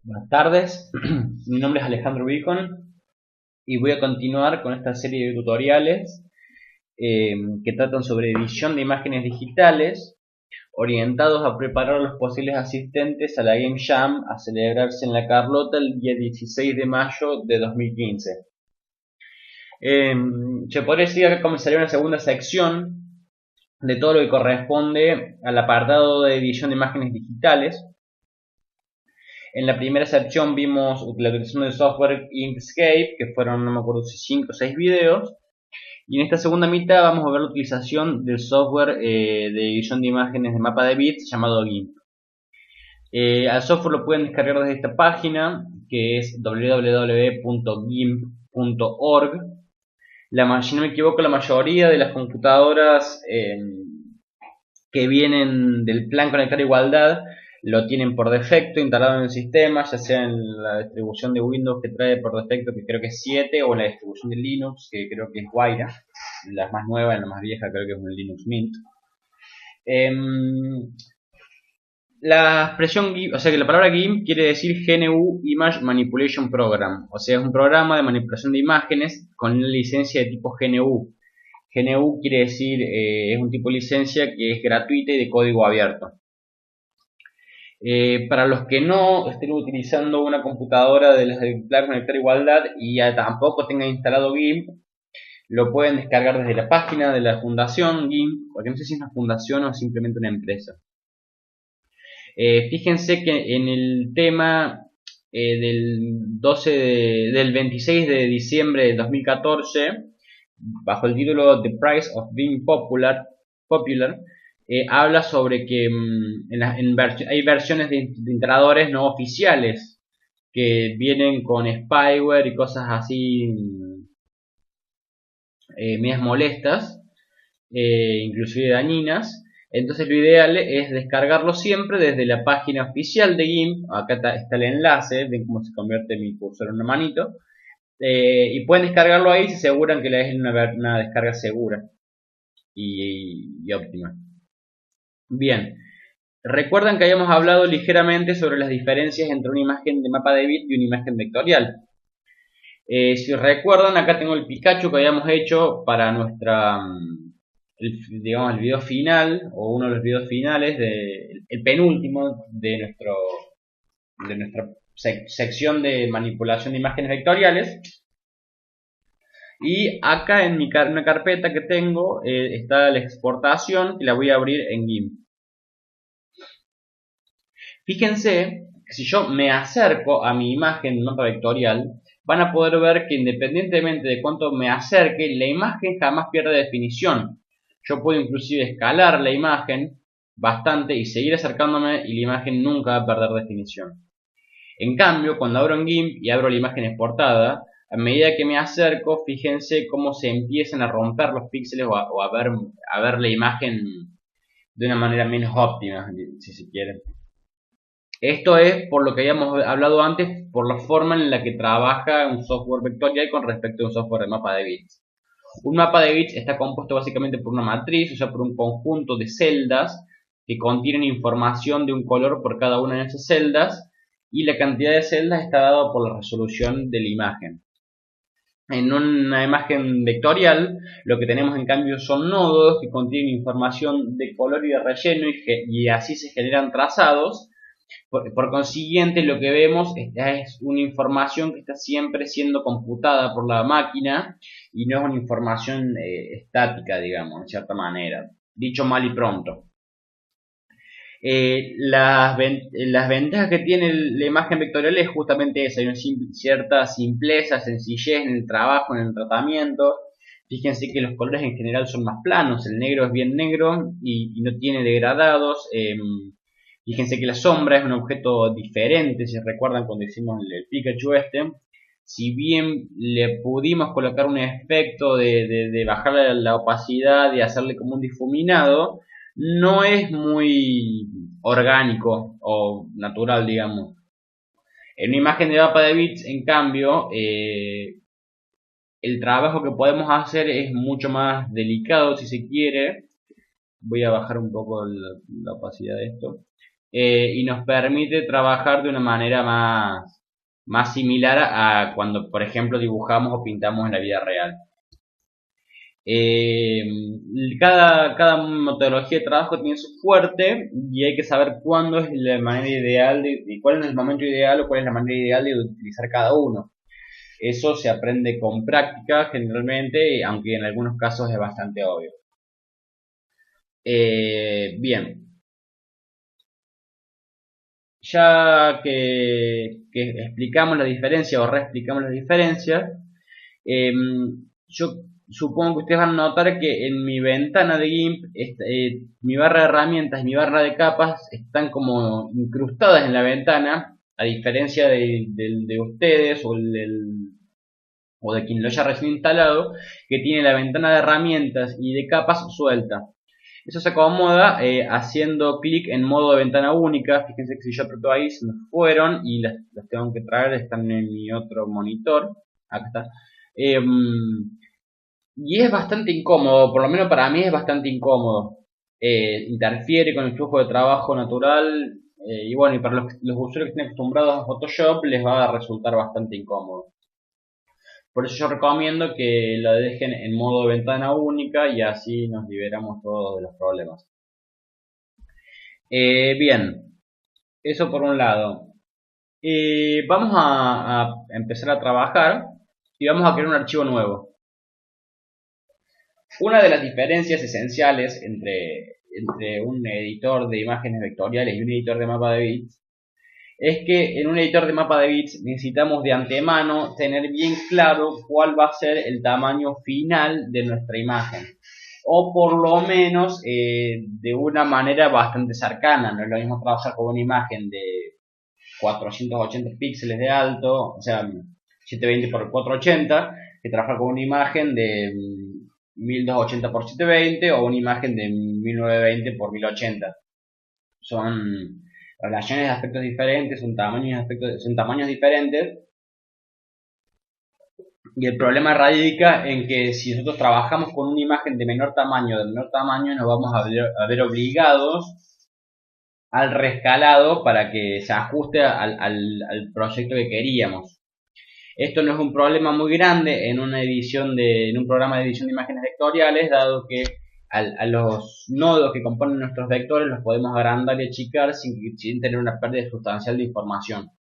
Buenas tardes, mi nombre es Alejandro Beacon y voy a continuar con esta serie de tutoriales que tratan sobre edición de imágenes digitales orientados a preparar a los posibles asistentes a la Game Jam a celebrarse en La Carlota el día 16 de mayo de 2015. Se podría decir que comenzaría una segunda sección de todo lo que corresponde al apartado de edición de imágenes digitales. En la primera sección vimos la utilización del software Inkscape, que fueron, no me acuerdo si 5 o 6 videos. Y en esta segunda mitad vamos a ver la utilización del software de edición de imágenes de mapa de bits llamado GIMP. Al software lo pueden descargar desde esta página, que es www.gimp.org. Si no me equivoco, la mayoría de las computadoras que vienen del plan Conectar Igualdad lo tienen por defecto instalado en el sistema, ya sea en la distribución de Windows que trae por defecto, que creo que es 7, o en la distribución de Linux, que creo que es Guaira, la más nueva, la más vieja creo que es un Linux Mint. La expresión GIMP, o sea que la palabra GIMP quiere decir GNU Image Manipulation Program, o sea es un programa de manipulación de imágenes con una licencia de tipo GNU. GNU quiere decir, es un tipo de licencia que es gratuita y de código abierto. Para los que no estén utilizando una computadora de las del Plan Conectar Igualdad y ya tampoco tengan instalado GIMP, lo pueden descargar desde la página de la fundación GIMP, porque no sé si es una fundación o simplemente una empresa. Fíjense que en el tema del 26 de diciembre de 2014, bajo el título The Price of Being Popular, habla sobre que hay versiones de instaladores no oficiales que vienen con spyware y cosas así medias molestas, inclusive dañinas. Entonces lo ideal es descargarlo siempre desde la página oficial de GIMP. Acá está el enlace, ven cómo se convierte mi cursor en una manito. Y pueden descargarlo ahí si se aseguran que es una descarga segura y óptima. Bien, recuerdan que habíamos hablado ligeramente sobre las diferencias entre una imagen de mapa de bit y una imagen vectorial. Si recuerdan, acá tengo el Pikachu que habíamos hecho para digamos, el video final, o uno de los videos finales, el penúltimo de nuestra sección de manipulación de imágenes vectoriales. Y acá en una carpeta que tengo está la exportación, que la voy a abrir en GIMP. Fíjense que si yo me acerco a mi imagen en mapa vectorial, van a poder ver que independientemente de cuánto me acerque, la imagen jamás pierde definición. Yo puedo inclusive escalar la imagen bastante y seguir acercándome y la imagen nunca va a perder definición. En cambio, cuando abro en GIMP y abro la imagen exportada, a medida que me acerco, fíjense cómo se empiezan a romper los píxeles o a ver la imagen de una manera menos óptima, si se quiere. Esto es por lo que habíamos hablado antes, por la forma en la que trabaja un software vectorial con respecto a un software de mapa de bits. Un mapa de bits está compuesto básicamente por una matriz, o sea, por un conjunto de celdas que contienen información de un color por cada una de esas celdas, y la cantidad de celdas está dada por la resolución de la imagen. En una imagen vectorial, lo que tenemos en cambio son nodos que contienen información de color y de relleno, y así se generan trazados. Por consiguiente, lo que vemos es una información que está siempre siendo computada por la máquina y no es una información estática, digamos, en cierta manera. Dicho mal y pronto. Las ventajas que tiene la imagen vectorial es justamente esa, hay una cierta simpleza, sencillez en el trabajo, en el tratamiento. Fíjense que los colores en general son más planos, el negro es bien negro y no tiene degradados. Fíjense que la sombra es un objeto diferente, si recuerdan cuando hicimos el Pikachu este. Si bien le pudimos colocar un efecto de bajar la opacidad y hacerle como un difuminado, no es muy orgánico o natural, digamos. En una imagen de mapa de bits, en cambio, el trabajo que podemos hacer es mucho más delicado, si se quiere. Voy a bajar un poco la opacidad de esto. y nos permite trabajar de una manera más similar a cuando, por ejemplo, dibujamos o pintamos en la vida real. Eh, cada metodología de trabajo tiene su fuerte y hay que saber cuándo es la manera ideal de cuál es el momento ideal o cuál es la manera ideal de utilizar cada uno. Eso se aprende con práctica generalmente, aunque en algunos casos es bastante obvio. Bien, ya que explicamos la diferencia o reexplicamos las diferencias, yo supongo que ustedes van a notar que en mi ventana de GIMP, mi barra de herramientas y mi barra de capas están como incrustadas en la ventana, a diferencia de ustedes o de quien lo haya recién instalado, que tiene la ventana de herramientas y de capas suelta. Eso se acomoda haciendo clic en modo de ventana única. Fíjense que si yo aprieto ahí se me fueron y las tengo que traer, están en mi otro monitor. Acá está. Y es bastante incómodo, por lo menos para mí es bastante incómodo. Interfiere con el flujo de trabajo natural. Y bueno, y para los usuarios que estén acostumbrados a Photoshop les va a resultar bastante incómodo. Por eso yo recomiendo que lo dejen en modo ventana única y así nos liberamos todos de los problemas. Bien, eso por un lado. Vamos a empezar a trabajar y vamos a crear un archivo nuevo. Una de las diferencias esenciales entre un editor de imágenes vectoriales y un editor de mapa de bits es que en un editor de mapa de bits necesitamos de antemano tener bien claro cuál va a ser el tamaño final de nuestra imagen. O por lo menos de una manera bastante cercana. No es lo mismo trabajar con una imagen de 480 píxeles de alto, o sea, 720 x 480, que trabajar con una imagen de 1280 x 720 o una imagen de 1920 x 1080. Son relaciones de aspectos diferentes, son tamaños diferentes. Y el problema radica en que si nosotros trabajamos con una imagen de menor tamaño, nos vamos a ver obligados al rescalado para que se ajuste al proyecto que queríamos. Esto no es un problema muy grande en en un programa de edición de imágenes vectoriales, dado que a los nodos que componen nuestros vectores los podemos agrandar y achicar sin tener una pérdida sustancial de información.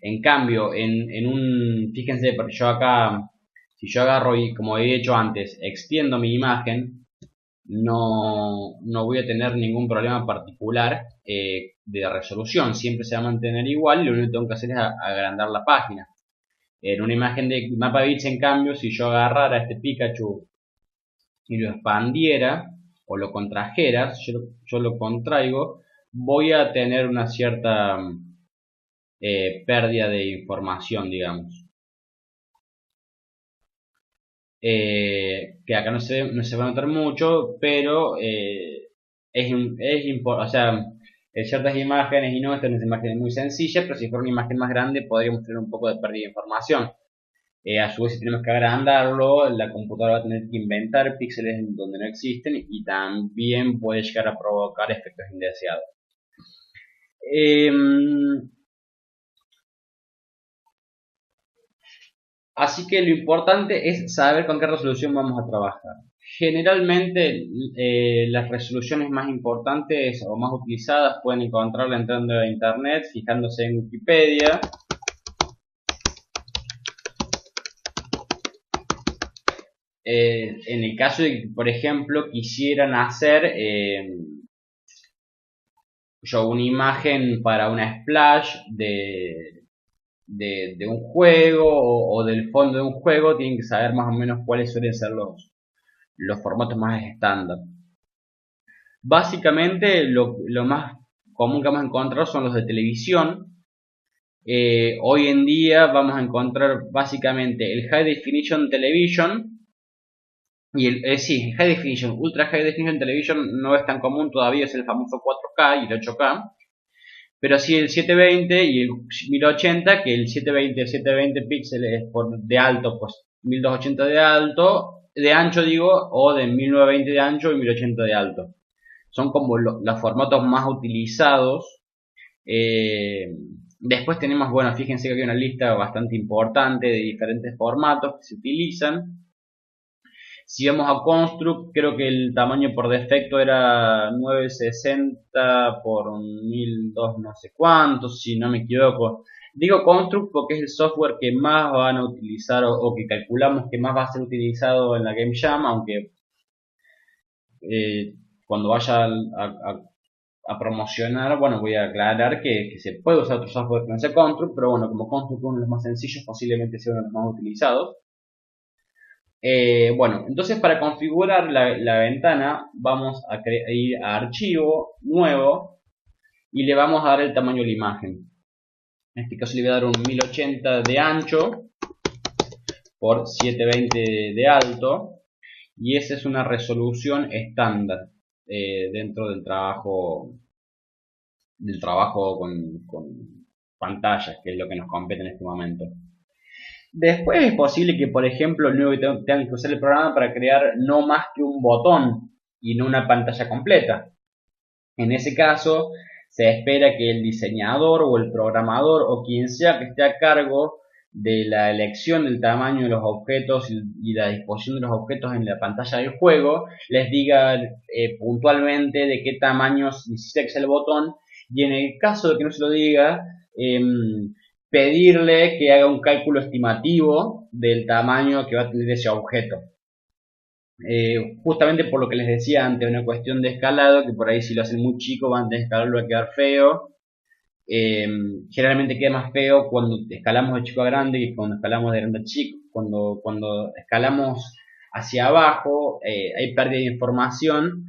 En cambio, fíjense, porque yo acá, si yo agarro y como he hecho antes, extiendo mi imagen, no voy a tener ningún problema particular de resolución. Siempre se va a mantener igual y lo único que tengo que hacer es agrandar la página. En una imagen de mapa bits, en cambio, si yo agarrara este Pikachu y lo expandiera o lo contrajera, yo lo contraigo, voy a tener una cierta pérdida de información, digamos. Que acá no se va a notar mucho, pero o sea, en ciertas imágenes y no, esta es una imagen muy sencilla, pero si fuera una imagen más grande podríamos tener un poco de pérdida de información. A su vez, si tenemos que agrandarlo, la computadora va a tener que inventar píxeles donde no existen y también puede llegar a provocar efectos indeseados. Así que lo importante es saber con qué resolución vamos a trabajar. Generalmente las resoluciones más importantes o más utilizadas pueden encontrarla entrando a internet, fijándose en Wikipedia. En el caso de que, por ejemplo, quisieran hacer una imagen para una splash de un juego o del fondo de un juego, tienen que saber más o menos cuáles suelen ser los formatos más estándar. Básicamente lo más común que vamos a encontrar son los de televisión. Hoy en día vamos a encontrar básicamente el High Definition Television y High Definition, Ultra High Definition Television no es tan común todavía, es el famoso 4K y el 8K. Pero sí el 720 y el 1080, que el 720 píxeles de alto, pues 1280 de ancho digo, o de 1920 de ancho y 1080 de alto. son como los formatos más utilizados. Después tenemos, bueno, fíjense que hay una lista bastante importante de diferentes formatos que se utilizan. Si vamos a Construct, creo que el tamaño por defecto era 960 por 1002 no sé cuántos, si no me equivoco. Digo Construct porque es el software que más van a utilizar o que calculamos que más va a ser utilizado en la Game Jam, aunque cuando vaya a promocionar, bueno, voy a aclarar que se puede usar otro software que no sea Construct, pero bueno, como Construct es uno de los más sencillos, posiblemente sea uno de los más utilizados. Bueno, entonces para configurar la ventana vamos a ir a archivo, nuevo, y le vamos a dar el tamaño de la imagen. En este caso le voy a dar un 1080 de ancho por 720 de alto, y esa es una resolución estándar dentro del trabajo con pantallas, que es lo que nos compete en este momento. Después es posible que, por ejemplo, tengan que usar el programa para crear no más que un botón y no una pantalla completa. En ese caso, se espera que el diseñador o el programador o quien sea que esté a cargo de la elección del tamaño de los objetos y la disposición de los objetos en la pantalla del juego les diga puntualmente de qué tamaño necesita que sea el botón, y en el caso de que no se lo diga, pedirle que haga un cálculo estimativo del tamaño que va a tener ese objeto. Justamente por lo que les decía antes, una cuestión de escalado, que por ahí si lo hacen muy chico, antes de escalarlo va a quedar feo. Generalmente queda más feo cuando escalamos de chico a grande que cuando escalamos de grande a chico. Cuando escalamos hacia abajo hay pérdida de información,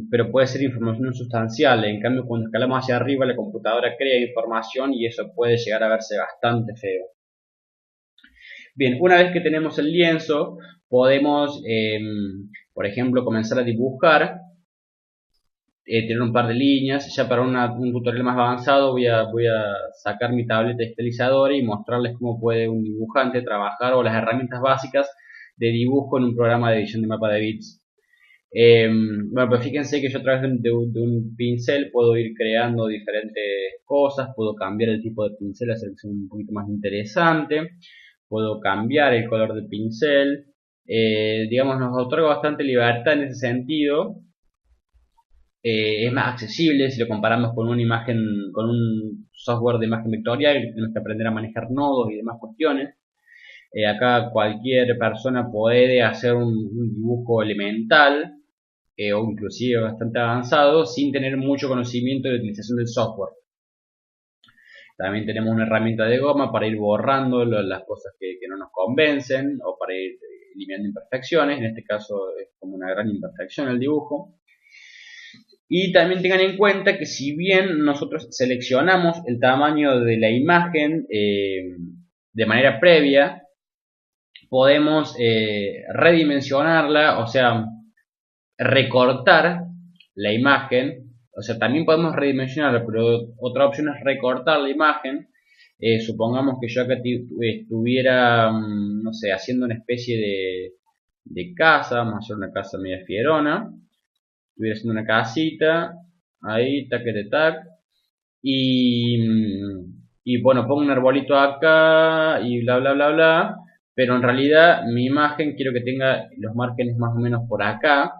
pero puede ser información sustancial. En cambio, cuando escalamos hacia arriba, la computadora crea información y eso puede llegar a verse bastante feo. Bien, una vez que tenemos el lienzo, podemos, por ejemplo, comenzar a dibujar, tener un par de líneas. Ya para un tutorial más avanzado voy a sacar mi tableta estabilizadora y mostrarles cómo puede un dibujante trabajar, o las herramientas básicas de dibujo en un programa de edición de mapa de bits. Bueno, pues fíjense que yo a través de un pincel puedo ir creando diferentes cosas, puedo cambiar el tipo de pincel, hacer que sea un poquito más interesante, puedo cambiar el color del pincel, digamos, nos otorga bastante libertad en ese sentido. Es más accesible si lo comparamos con una imagen, con un software de imagen vectorial, que tenemos que aprender a manejar nodos y demás cuestiones. Acá cualquier persona puede hacer un dibujo elemental o inclusive bastante avanzado sin tener mucho conocimiento de utilización del software. También tenemos una herramienta de goma para ir borrando las cosas que no nos convencen, o para ir eliminando imperfecciones. En este caso es como una gran imperfección el dibujo. Y también tengan en cuenta que si bien nosotros seleccionamos el tamaño de la imagen de manera previa, podemos redimensionarla, o sea, recortar la imagen. O sea, también podemos redimensionarla, pero otra opción es recortar la imagen. Supongamos que yo acá estuviera, no sé, haciendo una especie de casa, vamos a hacer una casa media fierona. Estuviera haciendo una casita, ahí, taquete tac, y bueno, pongo un arbolito acá y bla bla bla bla, pero en realidad mi imagen quiero que tenga los márgenes más o menos por acá,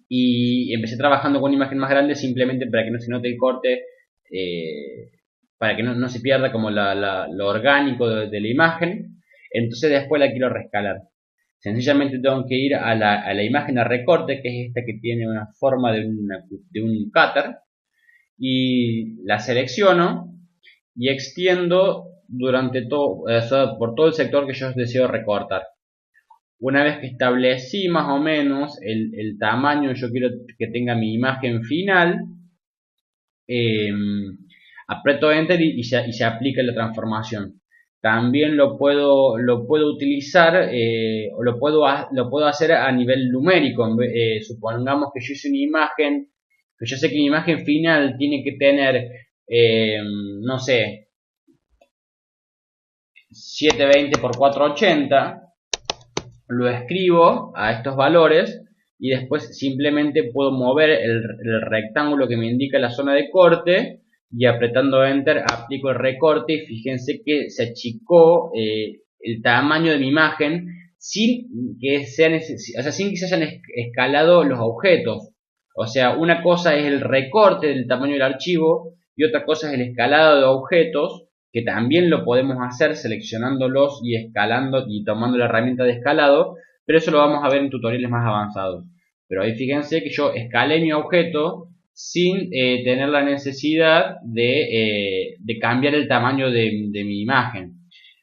y empecé trabajando con una imagen más grande simplemente para que no se note el corte, para que no se pierda como lo orgánico de la imagen. Entonces después la quiero rescalar. Sencillamente tengo que ir a la imagen a recorte, que es esta que tiene una forma de un cutter, y la selecciono y extiendo durante todo, por todo el sector que yo deseo recortar. Una vez que establecí más o menos el tamaño que yo quiero que tenga mi imagen final, aprieto Enter y se aplica la transformación. También lo puedo utilizar o lo puedo hacer a nivel numérico. Supongamos que yo hice una imagen, que yo sé que mi imagen final tiene que tener, no sé, 720 por 480. Lo escribo a estos valores y después simplemente puedo mover el rectángulo que me indica la zona de corte y apretando Enter aplico el recorte y fíjense que se achicó el tamaño de mi imagen sin que sin que se hayan escalado los objetos. O sea, una cosa es el recorte del tamaño del archivo y otra cosa es el escalado de objetos, que también lo podemos hacer seleccionándolos y escalando y tomando la herramienta de escalado, pero eso lo vamos a ver en tutoriales más avanzados. Pero ahí fíjense que yo escalé mi objeto sin tener la necesidad de cambiar el tamaño de mi imagen.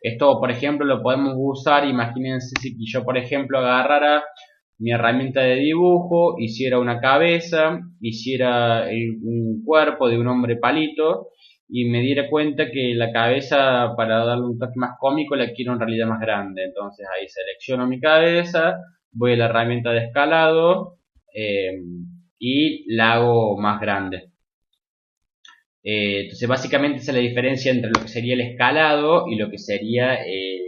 Esto, por ejemplo, lo podemos usar, imagínense si yo, por ejemplo, agarrara mi herramienta de dibujo, hiciera una cabeza, hiciera un cuerpo de un hombre palito y me diera cuenta que la cabeza, para darle un toque más cómico, la quiero en realidad más grande. Entonces ahí selecciono mi cabeza, voy a la herramienta de escalado y la hago más grande. Entonces básicamente esa es la diferencia entre lo que sería el escalado y lo que sería el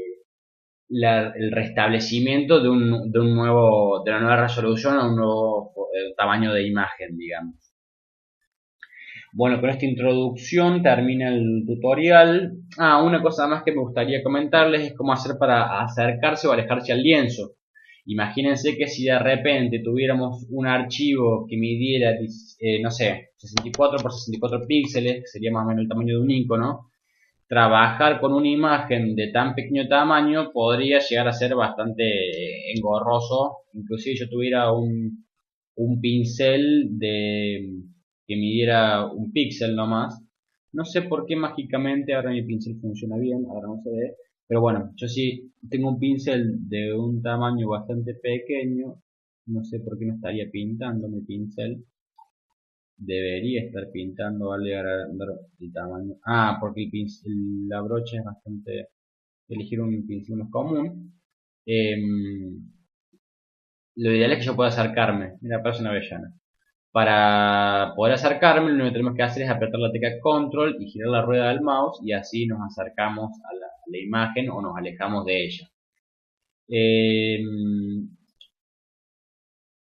restablecimiento de de una nueva resolución a un nuevo tamaño de imagen, digamos. Bueno, con esta introducción termina el tutorial. Una cosa más que me gustaría comentarles es cómo hacer para acercarse o alejarse al lienzo. Imagínense que si de repente tuviéramos un archivo que midiera, no sé, 64 por 64 píxeles, que sería más o menos el tamaño de un icono, trabajar con una imagen de tan pequeño tamaño podría llegar a ser bastante engorroso. Inclusive yo tuviera un pincel que midiera un píxel nomás. No sé por qué mágicamente ahora mi pincel funciona bien, ahora no se ve. Pero bueno, yo sí tengo un pincel de un tamaño bastante pequeño. No sé por qué no estaría pintando mi pincel. Debería estar pintando, vale, el tamaño. Porque el pincel, la brocha es bastante. Elegir un pincel más común. Lo ideal es que yo pueda acercarme. Mira, parece una avellana. Para poder acercarme, lo único que tenemos que hacer es apretar la tecla Control y girar la rueda del mouse y así nos acercamos a la imagen o nos alejamos de ella.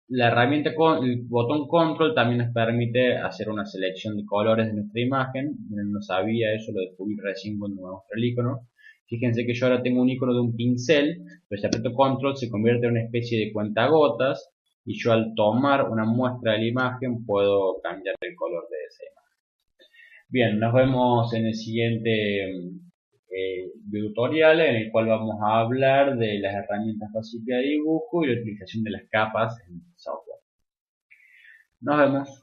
La herramienta con el botón Control también nos permite hacer una selección de colores de nuestra imagen. No sabía eso, lo descubrí recién cuando me mostré el icono. Fíjense que yo ahora tengo un icono de un pincel, pero si aprieto Control se convierte en una especie de cuentagotas y yo al tomar una muestra de la imagen puedo cambiar el color de esa imagen. Bien, nos vemos en el siguiente tutorial en el cual vamos a hablar de las herramientas básicas de dibujo y la utilización de las capas en software. Nos vemos.